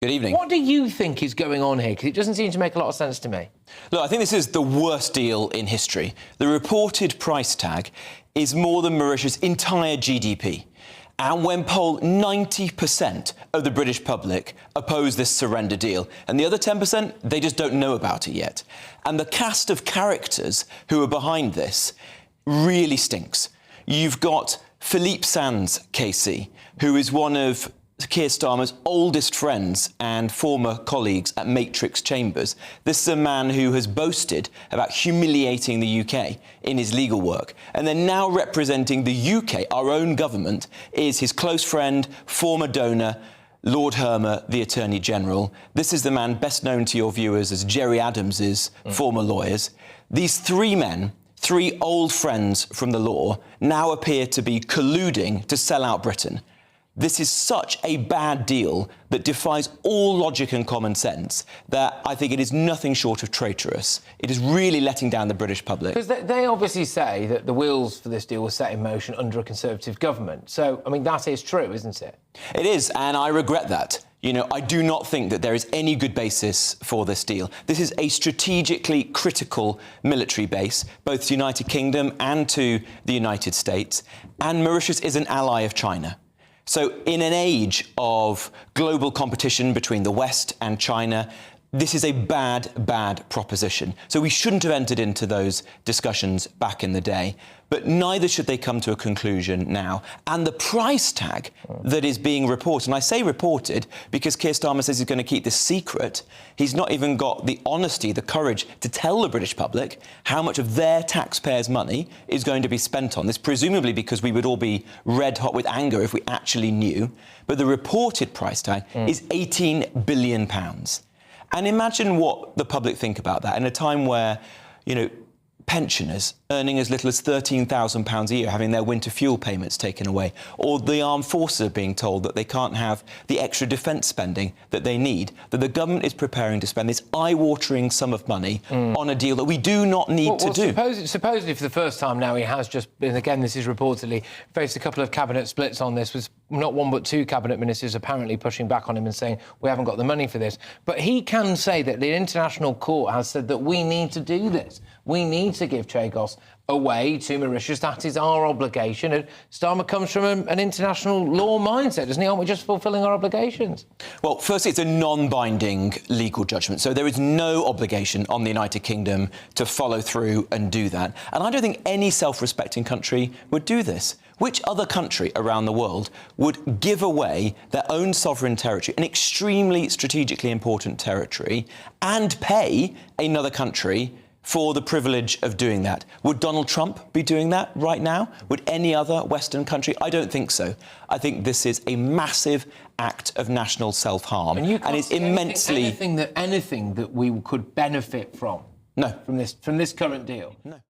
Good evening. What do you think is going on here? Because it doesn't seem to make a lot of sense to me. Look, I think this is the worst deal in history. The reported price tag is more than Mauritius' entire GDP. And when polled, 90% of the British public oppose this surrender deal. And the other 10%, they just don't know about it yet. And the cast of characters who are behind this really stinks. You've got Philippe Sands, KC, who is one of Keir Starmer's oldest friends and former colleagues at Matrix Chambers. This is a man who has boasted about humiliating the UK in his legal work. And then now representing the UK, our own government, is his close friend, former donor, Lord Hermer, the Attorney General. This is the man best known to your viewers as Gerry Adams's former lawyers. These three men, three old friends from the law, now appear to be colluding to sell out Britain. This is such a bad deal that defies all logic and common sense that I think it is nothing short of traitorous. It is really letting down the British public. Because they obviously say that the wheels for this deal were set in motion under a Conservative government. So, I mean, that is true, isn't it? It is, and I regret that. You know, I do not think that there is any good basis for this deal. This is a strategically critical military base, both to the United Kingdom and to the United States, and Mauritius is an ally of China. So in an age of global competition between the West and China, this is a bad proposition. So we shouldn't have entered into those discussions back in the day, but neither should they come to a conclusion now. And the price tag that is being reported, and I say reported because Keir Starmer says he's going to keep this secret, he's not even got the honesty, the courage to tell the British public how much of their taxpayers' money is going to be spent on this, presumably because we would all be red hot with anger if we actually knew. But the reported price tag is £18 billion. And imagine what the public think about that in a time where, you know, pensioners earning as little as £13,000 a year having their winter fuel payments taken away, or the armed forces are being told that they can't have the extra defence spending that they need, that the government is preparing to spend this eye-watering sum of money on a deal that we do not need to do. Supposedly for the first time now he has just been, again, this is reportedly, faced a couple of cabinet splits on this, with not one but two cabinet ministers apparently pushing back on him and saying, we haven't got the money for this. But he can say that the international court has said that we need to do this. We need to give Chagos away to Mauritius. That is our obligation. And Starmer comes from an international law mindset, doesn't he? Aren't we just fulfilling our obligations? Well, firstly, it's a non-binding legal judgment, so there is no obligation on the United Kingdom to follow through and do that. And I don't think any self-respecting country would do this. Which other country around the world would give away their own sovereign territory, an extremely strategically important territory, and pay another country for the privilege of doing that? Would Donald Trump be doing that right now? Would any other Western country? I don't think so. I think this is a massive act of national self-harm, and it's immensely anything that we could benefit from. No. From this current deal. No.